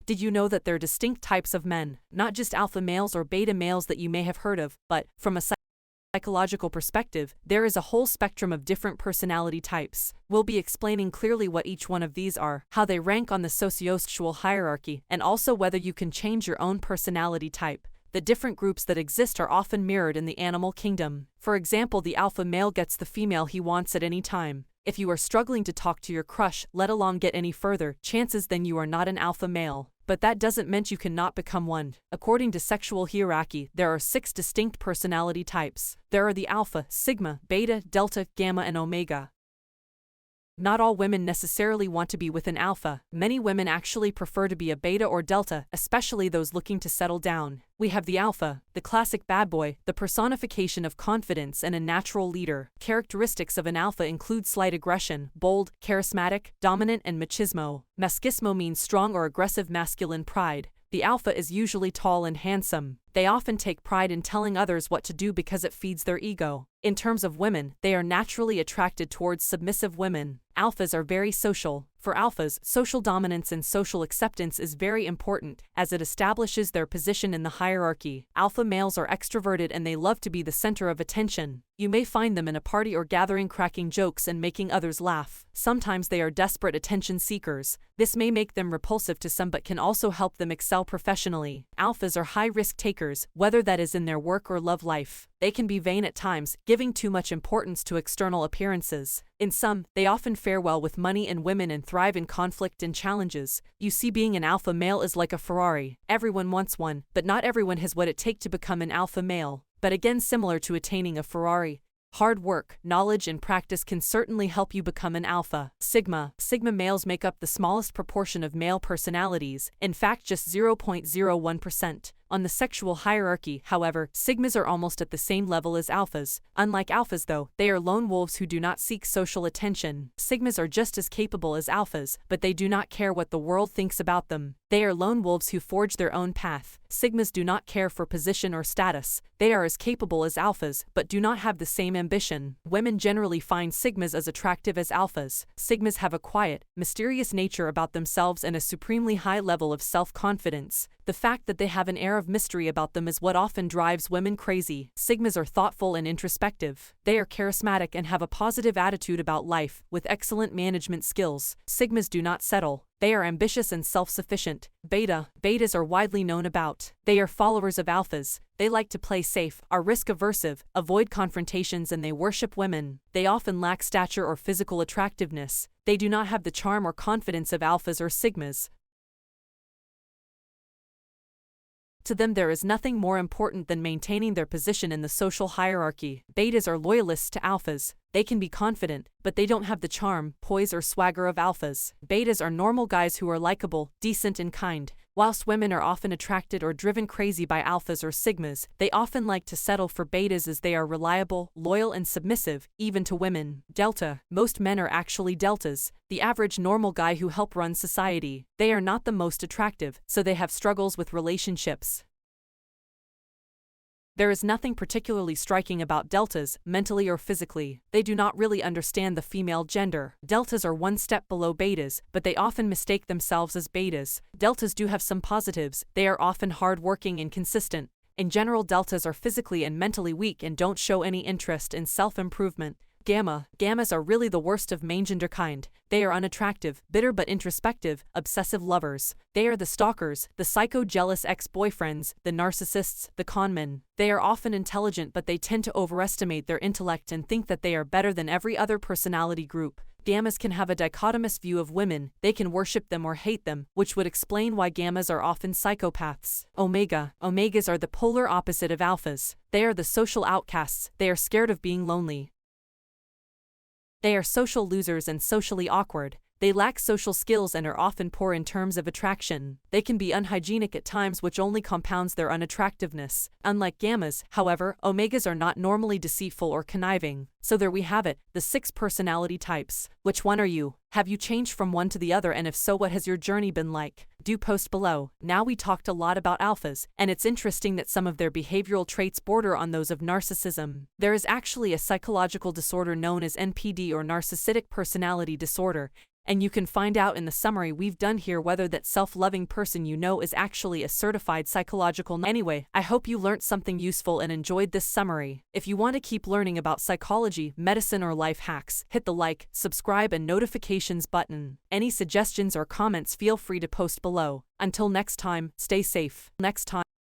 Did you know that there are distinct types of men, not just alpha males or beta males that you may have heard of, but, from a psychological perspective, there is a whole spectrum of different personality types. We'll be explaining clearly what each one of these are, how they rank on the sociosexual hierarchy, and also whether you can change your own personality type. The different groups that exist are often mirrored in the animal kingdom. For example, the alpha male gets the female he wants at any time. If you are struggling to talk to your crush, let alone get any further, chances then you are not an alpha male. But that doesn't mean you cannot become one. According to sexual hierarchy, there are 6 distinct personality types. There are the alpha, sigma, beta, delta, gamma, and omega. Not all women necessarily want to be with an alpha. Many women actually prefer to be a beta or delta, especially those looking to settle down. We have the alpha, the classic bad boy, the personification of confidence and a natural leader. Characteristics of an alpha include slight aggression, bold, charismatic, dominant, and machismo. Machismo means strong or aggressive masculine pride. The alpha is usually tall and handsome. They often take pride in telling others what to do because it feeds their ego. In terms of women, they are naturally attracted towards submissive women. Alphas are very social. For alphas, social dominance and social acceptance is very important, as it establishes their position in the hierarchy. Alpha males are extroverted and they love to be the center of attention. You may find them in a party or gathering cracking jokes and making others laugh. Sometimes they are desperate attention seekers. This may make them repulsive to some but can also help them excel professionally. Alphas are high-risk takers, whether that is in their work or love life. They can be vain at times, giving too much importance to external appearances. In some, they often fare well with money and women and thrive in conflict and challenges. You see, being an alpha male is like a Ferrari. Everyone wants one, but not everyone has what it takes to become an alpha male. But again, similar to attaining a Ferrari, hard work, knowledge, and practice can certainly help you become an alpha. Sigma males make up the smallest proportion of male personalities, in fact just 0.01%. On the sexual hierarchy, however, sigmas are almost at the same level as alphas. Unlike alphas though, they are lone wolves who do not seek social attention. Sigmas are just as capable as alphas, but they do not care what the world thinks about them. They are lone wolves who forge their own path. Sigmas do not care for position or status. They are as capable as alphas, but do not have the same ambition. Women generally find sigmas as attractive as alphas. Sigmas have a quiet, mysterious nature about themselves and a supremely high level of self-confidence. The fact that they have an air of mystery about them is what often drives women crazy. Sigmas are thoughtful and introspective. They are charismatic and have a positive attitude about life, with excellent management skills. Sigmas do not settle. They are ambitious and self-sufficient. Betas are widely known about. They are followers of alphas. They like to play safe, are risk-aversive, avoid confrontations, and they worship women. They often lack stature or physical attractiveness. They do not have the charm or confidence of alphas or sigmas. To them there is nothing more important than maintaining their position in the social hierarchy. Betas are loyalists to alphas. They can be confident, but they don't have the charm, poise, or swagger of alphas. Betas are normal guys who are likable, decent, and kind. Whilst women are often attracted or driven crazy by alphas or sigmas, they often like to settle for betas as they are reliable, loyal, and submissive, even to women. Delta. Most men are actually deltas, the average normal guy who help run society. They are not the most attractive, so they have struggles with relationships. There is nothing particularly striking about deltas, mentally or physically. They do not really understand the female gender. Deltas are one step below betas, but they often mistake themselves as betas. Deltas do have some positives. They are often hard-working and consistent. In general, deltas are physically and mentally weak and don't show any interest in self-improvement. Gammas are really the worst of main-gender kind. They are unattractive, bitter but introspective, obsessive lovers. They are the stalkers, the psycho-jealous ex-boyfriends, the narcissists, the conmen. They are often intelligent but they tend to overestimate their intellect and think that they are better than every other personality group. Gammas can have a dichotomous view of women. They can worship them or hate them, which would explain why gammas are often psychopaths. Omegas are the polar opposite of alphas. They are the social outcasts. They are scared of being lonely. They are social losers and socially awkward. They lack social skills and are often poor in terms of attraction. They can be unhygienic at times, which only compounds their unattractiveness. Unlike gammas, however, omegas are not normally deceitful or conniving. So there we have it, the 6 personality types. Which one are you? Have you changed from one to the other, and if so, what has your journey been like? Do post below. Now we talked a lot about alphas, and it's interesting that some of their behavioral traits border on those of narcissism. There is actually a psychological disorder known as NPD or narcissistic personality disorder. And you can find out in the summary we've done here whether that self-loving person you know is actually a certified psychological. Anyway, I hope you learned something useful and enjoyed this summary. If you want to keep learning about psychology, medicine, or life hacks, hit the like, subscribe, and notifications button. Any suggestions or comments, feel free to post below. Until next time, stay safe. Next time.